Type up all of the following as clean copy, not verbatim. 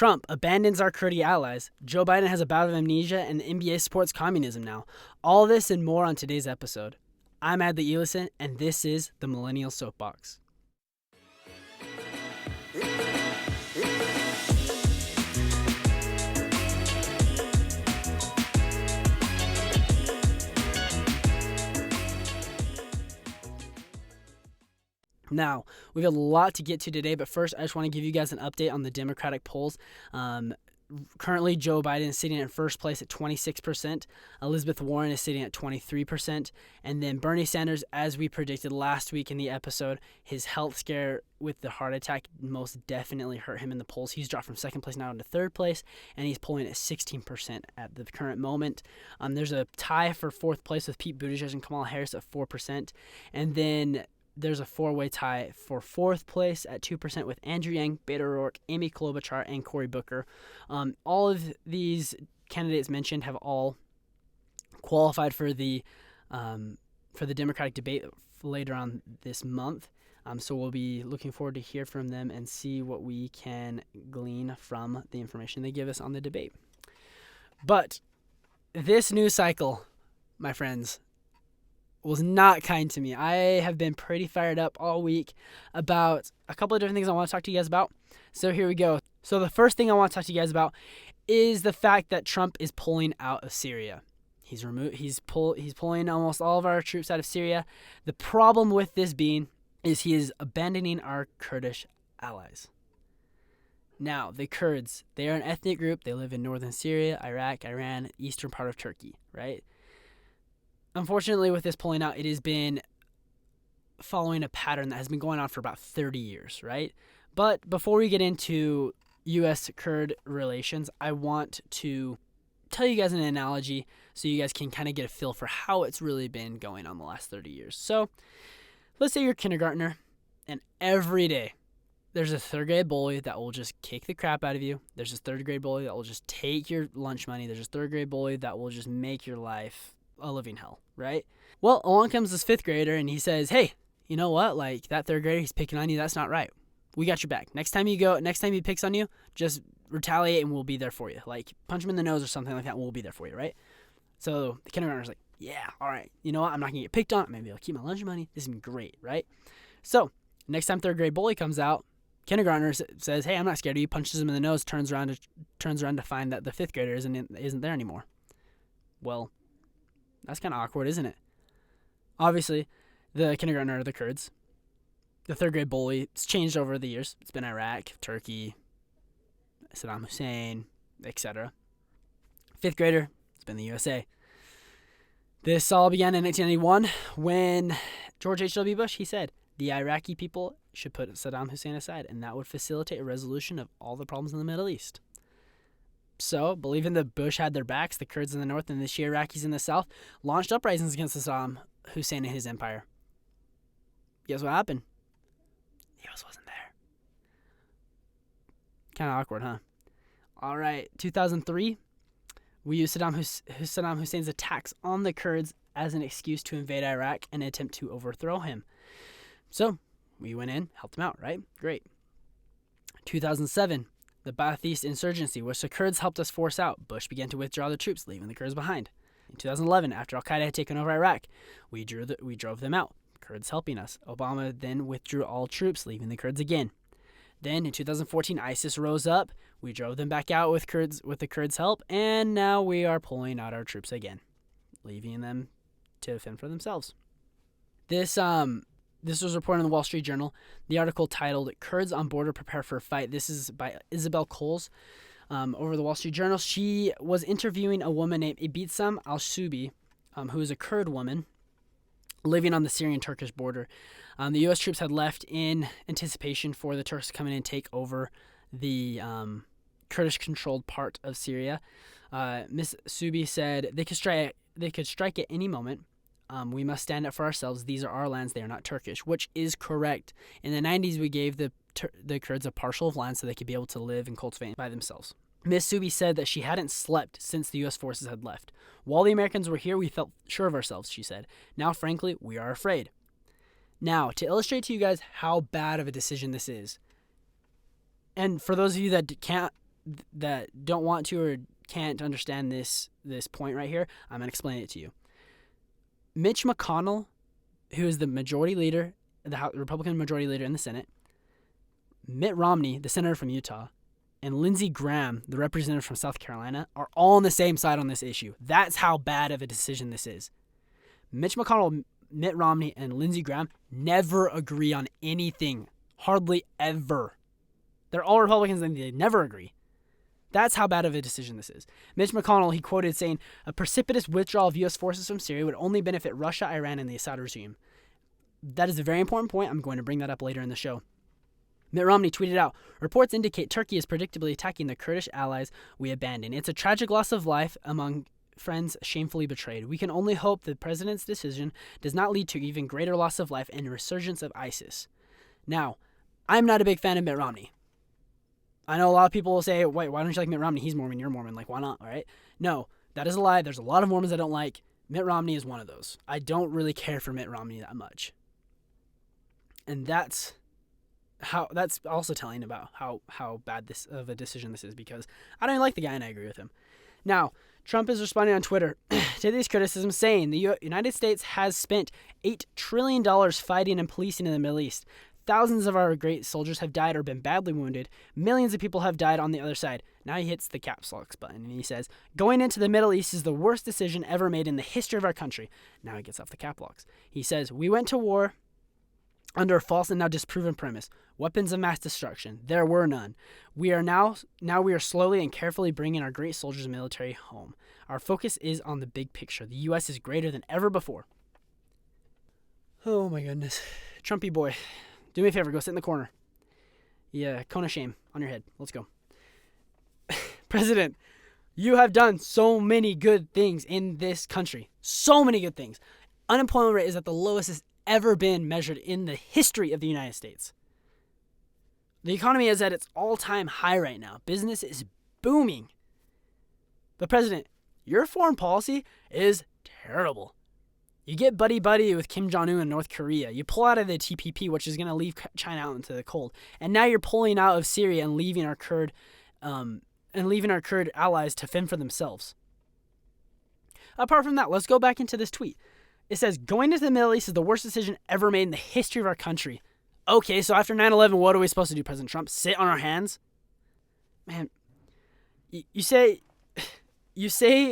Trump abandons our Kurdi allies. Joe Biden has a bout of amnesia, and the NBA supports communism now. All this and more on today's episode. I'm Adley Elison, and this is the Millennial Soapbox. Now, we have a lot to get to today, but first, I just want to give you guys an update on the Democratic polls. Currently, Joe Biden is sitting in first place at 26%. Elizabeth Warren is sitting at 23%. And then Bernie Sanders, as we predicted last week in the episode, his health scare with the heart attack most definitely hurt him in the polls. He's dropped from second place now into third place, and he's polling at 16% at the current moment. There's a tie for fourth place with Pete Buttigieg and Kamala Harris at 4%. And then there's a four-way tie for fourth place at 2% with Andrew Yang, Beto O'Rourke, Amy Klobuchar, and Cory Booker. All of these candidates mentioned have all qualified for the Democratic debate later on this month. So we'll be looking forward to hear from them and see what we can glean from the information they give us on the debate. But this news cycle, my friends, was not kind to me. I have been pretty fired up all week about a couple of different things I want to talk to you guys about. So here we go. So the first thing I want to talk to you guys about is the fact that Trump is pulling out of Syria. He's pulling almost all of our troops out of Syria. The problem with this being is he is abandoning our Kurdish allies. Now, the Kurds, they are an ethnic group. They live in northern Syria, Iraq, Iran, eastern part of Turkey, right? Unfortunately, with this pulling out, it has been following a pattern that has been going on for about 30 years, right? But before we get into U.S.-Kurd relations, I want to tell you guys an analogy so you guys can kind of get a feel for how it's really been going on the last 30 years. So let's say you're a kindergartner, and every day there's a third grade bully that will just kick the crap out of you. There's this third grade bully that will just take your lunch money. There's this third grade bully that will just make your life a living hell, right? Well, along comes this fifth grader and he says, hey, you know what? Like, that third grader, he's picking on you. That's not right. We got your back. Next time he picks on you, just retaliate and we'll be there for you. Like, punch him in the nose or something like that and we'll be there for you, right? So the kindergartner's like, yeah, all right. You know what? I'm not going to get picked on. Maybe I'll keep my lunch money. This is great, right? So next time third grade bully comes out, kindergartner says, hey, I'm not scared of you, punches him in the nose, turns around to find that the fifth grader isn't there anymore. Well, that's kind of awkward, isn't it? Obviously, the kindergartner are the Kurds. The third grade bully, it's changed over the years. It's been Iraq, Turkey, Saddam Hussein, etc. Fifth grader, it's been the USA. This all began in 1991 when George H.W. Bush, he said, the Iraqi people should put Saddam Hussein aside, and that would facilitate a resolution of all the problems in the Middle East. So, believing that Bush had their backs, the Kurds in the north and the Shia Iraqis in the south launched uprisings against Saddam Hussein and his empire. Guess what happened? He wasn't there. Kind of awkward, huh? All right, 2003, we used Saddam Hussein's attacks on the Kurds as an excuse to invade Iraq and attempt to overthrow him. So, we went in, helped him out, right? Great. 2007, the Ba'athist insurgency, which the Kurds helped us force out. Bush began to withdraw the troops, leaving the Kurds behind. In 2011, after Al-Qaeda had taken over Iraq, we drove them out, Kurds helping us. Obama then withdrew all troops, leaving the Kurds again. Then in 2014, ISIS rose up. We drove them back out with the Kurds' help, and now we are pulling out our troops again, leaving them to fend for themselves. This was reported in the Wall Street Journal. The article titled "Kurds on Border Prepare for a Fight." This is by Isabel Coles over the Wall Street Journal. She was interviewing a woman named Ibitsam al-Subi, who is a Kurd woman living on the Syrian-Turkish border. The U.S. troops had left in anticipation for the Turks to come in and take over the Kurdish-controlled part of Syria. Ms. Subi said they could strike at any moment. We must stand up for ourselves. These are our lands. They are not Turkish, which is correct. In the 90s, we gave the Kurds a partial of land so they could be able to live and cultivate by themselves. Ms. Subi said that she hadn't slept since the U.S. forces had left. While the Americans were here, we felt sure of ourselves, she said. Now, frankly, we are afraid. Now, to illustrate to you guys how bad of a decision this is, and for those of you that can't that don't want to or can't understand this point right here, I'm going to explain it to you. Mitch McConnell, who is the majority leader, the Republican majority leader in the Senate, Mitt Romney, the senator from Utah, and Lindsey Graham, the representative from South Carolina, are all on the same side on this issue. That's how bad of a decision this is. Mitch McConnell, Mitt Romney, and Lindsey Graham never agree on anything. Hardly ever. They're all Republicans and they never agree. That's how bad of a decision this is. Mitch McConnell, he quoted saying, "A precipitous withdrawal of U.S. forces from Syria would only benefit Russia, Iran, and the Assad regime." That is a very important point. I'm going to bring that up later in the show. Mitt Romney tweeted out, "Reports indicate Turkey is predictably attacking the Kurdish allies we abandoned. It's a tragic loss of life among friends shamefully betrayed. We can only hope the president's decision does not lead to even greater loss of life and a resurgence of ISIS." Now, I'm not a big fan of Mitt Romney. I know a lot of people will say, wait, why don't you like Mitt Romney? He's Mormon, you're Mormon. Like, why not, all right? No, that is a lie. There's a lot of Mormons I don't like. Mitt Romney is one of those. I don't really care for Mitt Romney that much. And that's also telling about how bad this of a decision this is, because I don't even like the guy and I agree with him. Now, Trump is responding on Twitter to these criticisms, saying the United States has spent $8 trillion fighting and policing in the Middle East. Thousands of our great soldiers have died or been badly wounded. Millions of people have died on the other side. Now he hits the caps lock button and he says, "Going into the Middle East is the worst decision ever made in the history of our country." Now he gets off the cap locks. He says, "We went to war under a false and now disproven premise. Weapons of mass destruction. There were none. We are slowly and carefully bringing our great soldiers and military home. Our focus is on the big picture. The U.S. is greater than ever before." Oh my goodness. Trumpy boy. Do me a favor, go sit in the corner. Yeah, cone of shame on your head. Let's go. President, you have done so many good things in this country. So many good things. Unemployment rate is at the lowest it's ever been measured in the history of the United States. The economy is at its all-time high right now. Business is booming. But President, your foreign policy is terrible. You get buddy-buddy with Kim Jong-un in North Korea. You pull out of the TPP, which is going to leave China out into the cold. And now you're pulling out of Syria and leaving our Kurd allies to fend for themselves. Apart from that, let's go back into this tweet. It says, "Going into the Middle East is the worst decision ever made in the history of our country." Okay, so after 9/11, what are we supposed to do, President Trump? Sit on our hands? Man, you say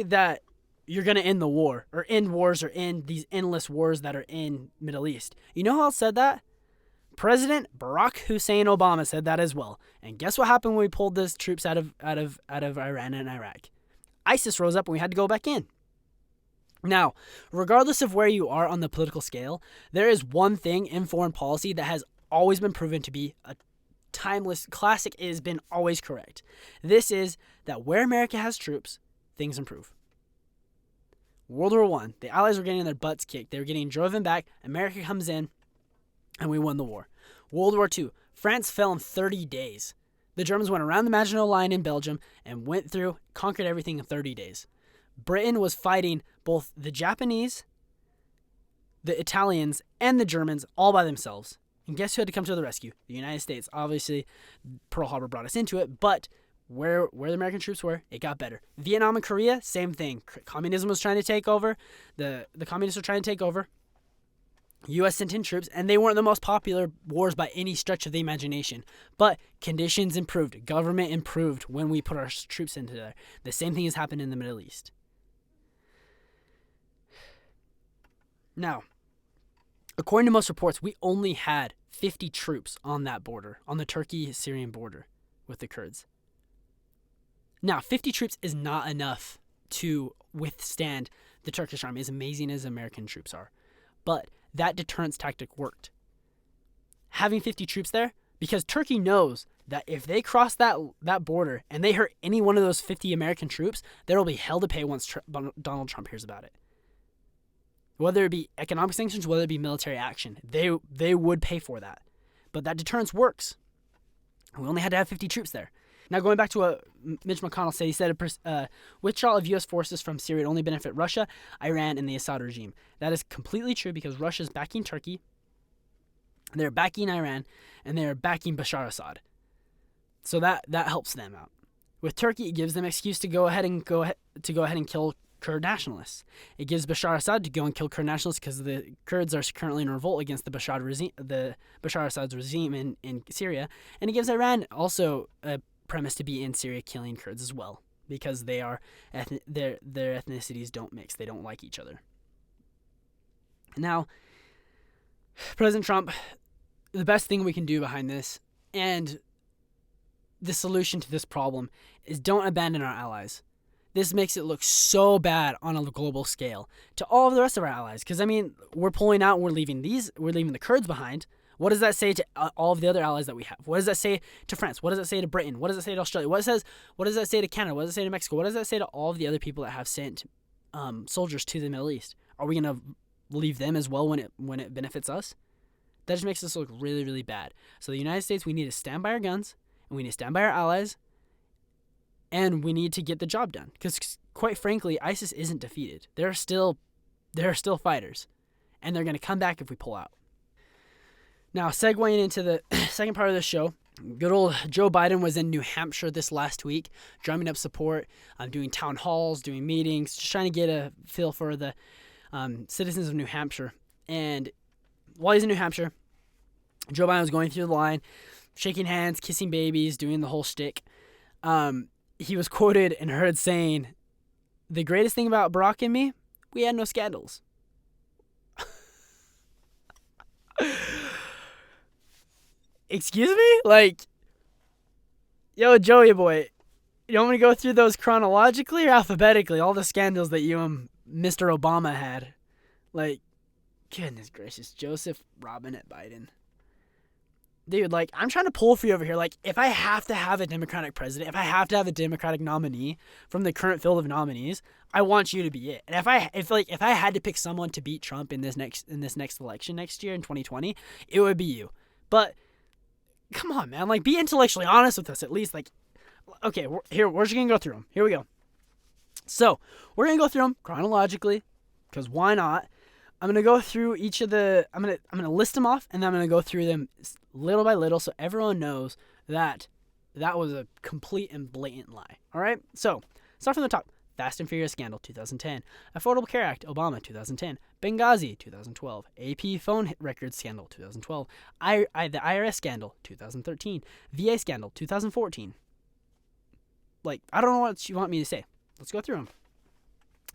that you're going to end the war, or end wars, or end these endless wars that are in Middle East. You know who else said that? President Barack Hussein Obama said that as well. And guess what happened when we pulled those troops out of Iran and Iraq? ISIS rose up and we had to go back in. Now, regardless of where you are on the political scale, there is one thing in foreign policy that has always been proven to be a timeless classic. It has been always correct. This is that where America has troops, things improve. World War I, the Allies were getting their butts kicked. They were getting driven back. America comes in, and we won the war. World War II, France fell in 30 days. The Germans went around the Maginot Line in Belgium and went through, conquered everything in 30 days. Britain was fighting both the Japanese, the Italians, and the Germans all by themselves. And guess who had to come to the rescue? The United States. Obviously, Pearl Harbor brought us into it, but where the American troops were, it got better. Vietnam and Korea, same thing. Communism was trying to take over. The communists were trying to take over. U.S. sent in troops, and they weren't the most popular wars by any stretch of the imagination. But conditions improved. Government improved when we put our troops into there. The same thing has happened in the Middle East. Now, according to most reports, we only had 50 troops on that border, on the Turkey-Syrian border with the Kurds. Now, 50 troops is not enough to withstand the Turkish army, as amazing as American troops are. But that deterrence tactic worked. Having 50 troops there, because Turkey knows that if they cross that border and they hurt any one of those 50 American troops, there will be hell to pay once Donald Trump hears about it. Whether it be economic sanctions, whether it be military action, they would pay for that. But that deterrence works. We only had to have 50 troops there. Now, going back to what Mitch McConnell said, he said withdrawal of U.S. forces from Syria would only benefit Russia, Iran, and the Assad regime. That is completely true because Russia is backing Turkey, they're backing Iran, and they're backing Bashar Assad. So that helps them out. With Turkey, it gives them excuse to go ahead and kill Kurd nationalists. It gives Bashar Assad to go and kill Kurd nationalists because the Kurds are currently in revolt against the Bashar Assad's regime in Syria, and it gives Iran also a premise to be in Syria killing Kurds as well because their ethnicities don't mix. They don't like each other. Now, President Trump, the best thing we can do behind this and the solution to this problem is don't abandon our allies. This makes it look so bad on a global scale to all of the rest of our allies. Because, I mean, we're pulling out and we're leaving the Kurds behind. What does that say to all of the other allies that we have? What does that say to France? What does that say to Britain? What does it say to Australia? What does that say to Canada? What does it say to Mexico? What does that say to all of the other people that have sent soldiers to the Middle East? Are we going to leave them as well when it benefits us? That just makes us look really, really bad. So the United States, we need to stand by our guns, and we need to stand by our allies, and we need to get the job done. Because quite frankly, ISIS isn't defeated. There are still fighters, and they're going to come back if we pull out. Now, segueing into the second part of the show, good old Joe Biden was in New Hampshire this last week, drumming up support, doing town halls, doing meetings, just trying to get a feel for the citizens of New Hampshire. And while he's in New Hampshire, Joe Biden was going through the line, shaking hands, kissing babies, doing the whole shtick. He was quoted and heard saying, "The greatest thing about Barack and me, we had no scandals." Excuse me? Like, yo, Joey boy, you want me to go through those chronologically or alphabetically? All the scandals that you and Mr. Obama had. Like, goodness gracious, Joseph Robinette Biden. Dude, like, I'm trying to pull for you over here. Like, if I have to have a Democratic president, if I have to have a Democratic nominee from the current field of nominees, I want you to be it. And if I had to pick someone to beat Trump in this next election next year in 2020, it would be you. But come on, man. Like, be intellectually honest with us at least. Like, okay, we're just gonna go through them. Here we go. So we're gonna go through them chronologically, because why not? I'm gonna go through each of the. I'm gonna list them off, and then I'm gonna go through them little by little, so everyone knows that was a complete and blatant lie. All right. So start from the top. Fast and Furious scandal, 2010. Affordable Care Act, Obama, 2010. Benghazi, 2012. AP phone records scandal, 2012. The IRS scandal, 2013. VA scandal, 2014. Like, I don't know what you want me to say. Let's go through them.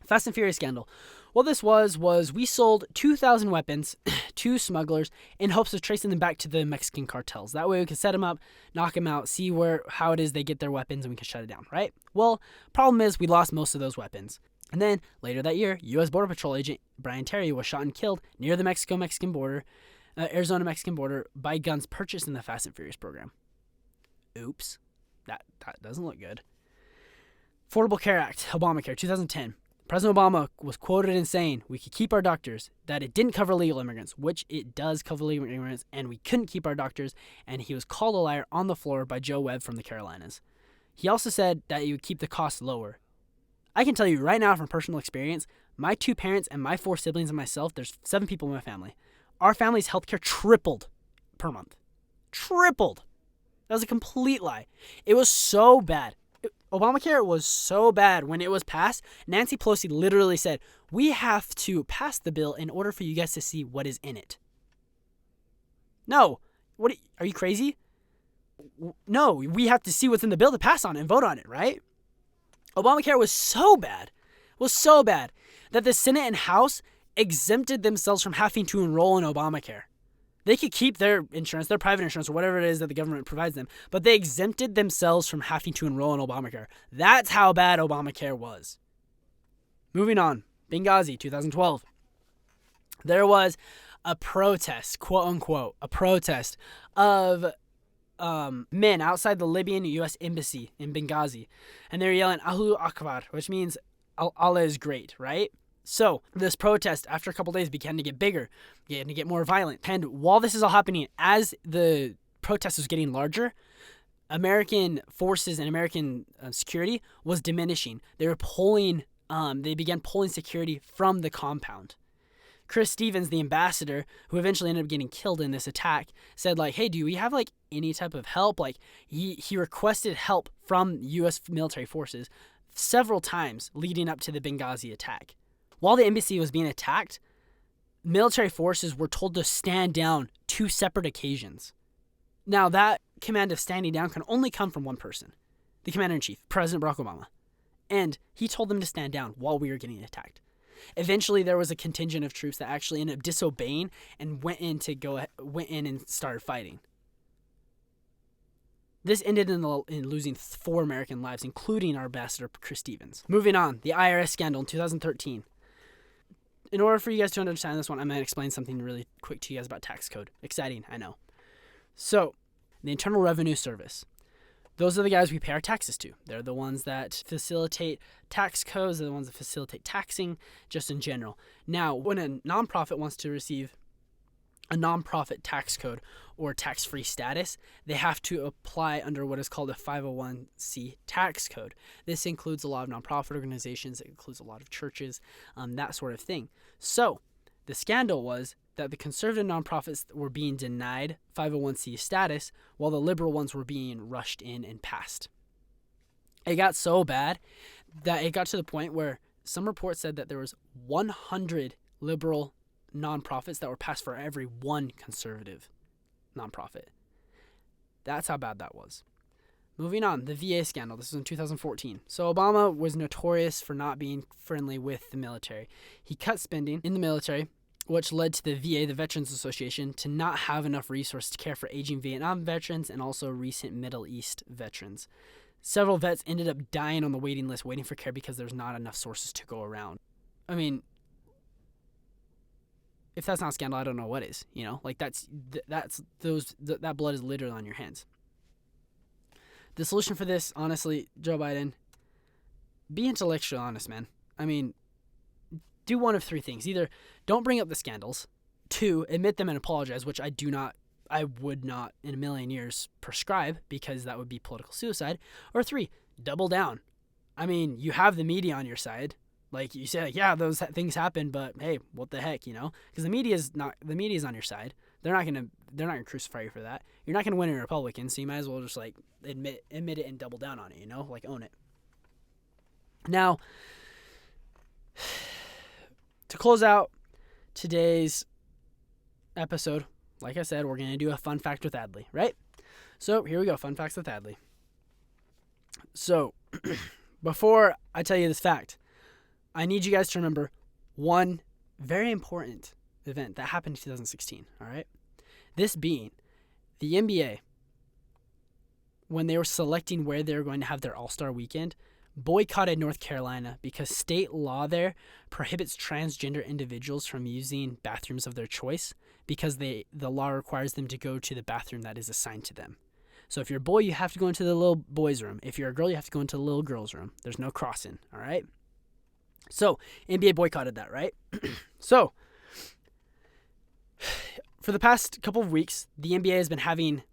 Fast and Furious scandal. What this was we sold 2,000 weapons to smugglers in hopes of tracing them back to the Mexican cartels. That way we can set them up, knock them out, see how it is they get their weapons, and we can shut it down, right? Well, problem is we lost most of those weapons. And then later that year, U.S. Border Patrol agent Brian Terry was shot and killed near the Mexican border, Arizona-Mexican border, by guns purchased in the Fast and Furious program. Oops. That doesn't look good. Affordable Care Act, Obamacare, 2010. President Obama was quoted in saying we could keep our doctors, that it didn't cover legal immigrants, which it does cover legal immigrants, and we couldn't keep our doctors, and he was called a liar on the floor by Joe Webb from the Carolinas. He also said that he would keep the costs lower. I can tell you right now from personal experience, my 2 parents and my 4 siblings and myself, there's 7 people in my family. Our family's healthcare tripled per month. Tripled. That was a complete lie. It was so bad. Obamacare was so bad when it was passed. Nancy Pelosi literally said, "We have to pass the bill in order for you guys to see what is in it." No. Are you crazy? No, we have to see what's in the bill to pass on it and vote on it, right? Obamacare was so bad that the Senate and House exempted themselves from having to enroll in Obamacare. They could keep their insurance, their private insurance, or whatever it is that the government provides them, but they exempted themselves from having to enroll in Obamacare. That's how bad Obamacare was. Moving on. Benghazi, 2012. There was a protest, quote unquote, a protest of men outside the Libyan U.S. embassy in Benghazi, and they were yelling Allahu Akbar, which means Allah is great, right? So this protest, after a couple days, began to get bigger, began to get more violent. And while this is all happening, as the protest was getting larger, American forces and American security was diminishing. They began pulling security from the compound. Chris Stevens, the ambassador, who eventually ended up getting killed in this attack, said like, hey, do we have like any type of help? Like he requested help from U.S. military forces several times leading up to the Benghazi attack. While the embassy was being attacked, military forces were told to stand down 2 separate occasions. Now, that command of standing down can only come from one person, the commander-in-chief, President Barack Obama. And he told them to stand down while we were getting attacked. Eventually, there was a contingent of troops that actually ended up disobeying and went in and started fighting. This ended in losing 4 American lives, including our ambassador, Chris Stevens. Moving on, the IRS scandal in 2013. In order for you guys to understand this one, I'm going to explain something really quick to you guys about tax code. Exciting, I know. So, the Internal Revenue Service. Those are the guys we pay our taxes to. They're the ones that facilitate tax codes. They're the ones that facilitate taxing, just in general. Now, when a nonprofit wants to receive a nonprofit tax code or tax-free status, they have to apply under what is called a 501c tax code. This includes a lot of nonprofit organizations. It includes a lot of churches, that sort of thing. So the scandal was that the conservative nonprofits were being denied 501c status while the liberal ones were being rushed in and passed. It got so bad that it got to the point where some reports said that there was 100 liberal nonprofits that were passed for every one conservative nonprofit. That's how bad that was. Moving on, the VA scandal. This was in 2014. So Obama was notorious for not being friendly with the military. He cut spending in the military, which led to the VA, the Veterans Association, to not have enough resources to care for aging Vietnam veterans and also recent Middle East veterans. Several vets ended up dying on the waiting list, waiting for care because there's not enough sources to go around. I mean, if that's not scandal, I don't know what is. You know, like that blood is literally on your hands. The solution for this, honestly, Joe Biden, be intellectually honest, man. I mean, do one of 3 things. Either don't bring up the scandals. 2, admit them and apologize, which I would not in a million years prescribe because that would be political suicide. Or 3, double down. I mean, you have the media on your side. Like you say, like, yeah, those things happen, but hey, what the heck, you know? Because the media's on your side. They're not gonna crucify you for that. You're not gonna win a Republican, so you might as well just like admit it and double down on it, you know, like own it. Now, to close out today's episode, like I said, we're gonna do a fun fact with Adley, right? So here we go, fun facts with Adley. So before I tell you this fact, I need you guys to remember one very important event that happened in 2016, all right? This being the NBA, when they were selecting where they were going to have their All-Star weekend, boycotted North Carolina because state law there prohibits transgender individuals from using bathrooms of their choice because the law requires them to go to the bathroom that is assigned to them. So if you're a boy, you have to go into the little boys' room. If you're a girl, you have to go into the little girls' room. There's no crossing, all right? So, NBA boycotted that, right? So, for the past couple of weeks, the NBA has been having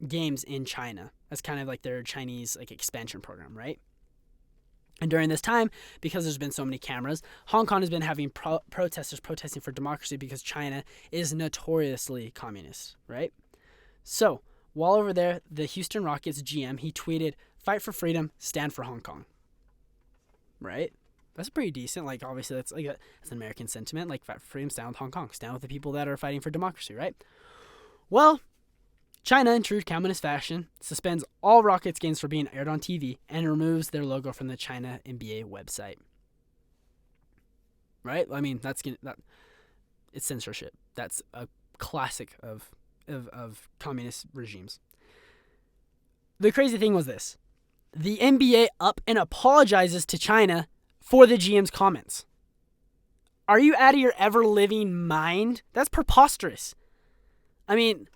games in China. That's kind of like their Chinese like expansion program, right? And during this time, because there's been so many cameras, Hong Kong has been having protesters protesting for democracy because China is notoriously communist, right? So, while over there, the Houston Rockets GM, he tweeted, "Fight for freedom, stand for Hong Kong." Right? That's pretty decent. Like, obviously, that's an American sentiment. Like, fight for freedom, stand with Hong Kong. Stand with the people that are fighting for democracy, right? Well, China, in true communist fashion, suspends all Rockets games for being aired on TV and removes their logo from the China NBA website. Right? I mean, it's censorship. That's a classic of communist regimes. The crazy thing was this. The NBA up and apologizes to China for the GM's comments. Are you out of your ever-living mind? That's preposterous. I mean,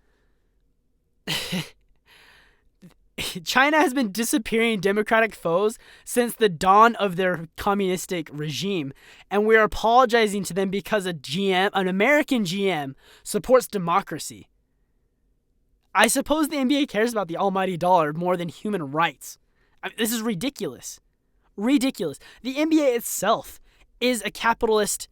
China has been disappearing democratic foes since the dawn of their communistic regime, and we're apologizing to them because an American GM, supports democracy. I suppose the NBA cares about the almighty dollar more than human rights. I mean, this is ridiculous. Ridiculous. The NBA itself is a capitalist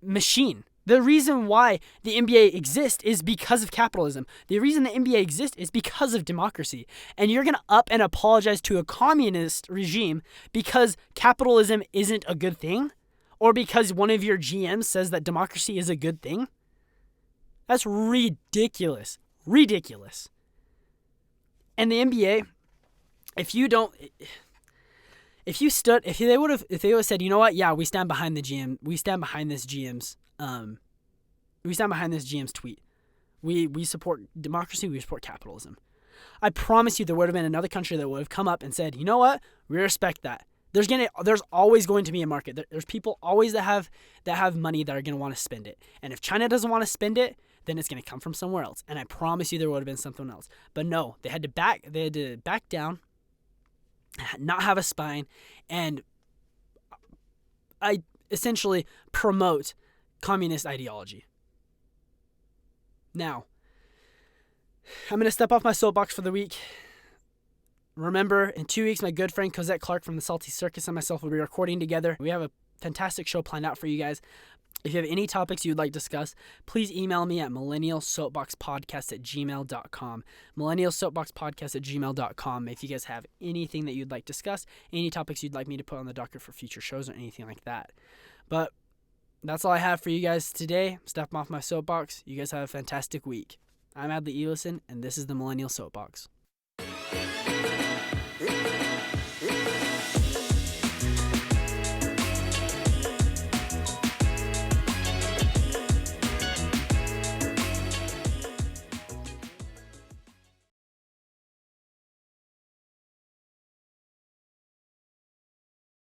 machine. The reason why the NBA exists is because of capitalism. The reason the NBA exists is because of democracy. And you're going to up and apologize to a communist regime because capitalism isn't a good thing? Or because one of your GMs says that democracy is a good thing? That's ridiculous. Ridiculous. And the NBA, if they would have said, you know what, yeah, we stand behind the GM, we stand behind this GM's tweet. We support democracy, we support capitalism. I promise you there would have been another country that would have come up and said, you know what, we respect that. There's always going to be a market. There's people always that have money that are going to want to spend it. And if China doesn't want to spend it, then it's going to come from somewhere else. And I promise you there would have been something else. But no, they had to back down, not have a spine, and I essentially promote communist ideology. Now, I'm going to step off my soapbox for the week. Remember, in 2 weeks, my good friend Cosette Clark from the Salty Circus and myself will be recording together. We have a fantastic show planned out for you guys. If you have any topics you'd like to discuss, please email me at millennialsoapboxpodcast@gmail.com. millennialsoapboxpodcast@gmail.com. If you guys have anything that you'd like to discuss, any topics you'd like me to put on the docket for future shows or anything like that. But that's all I have for you guys today. Stepping off my soapbox. You guys have a fantastic week. I'm Adley Elison, and this is the Millennial Soapbox.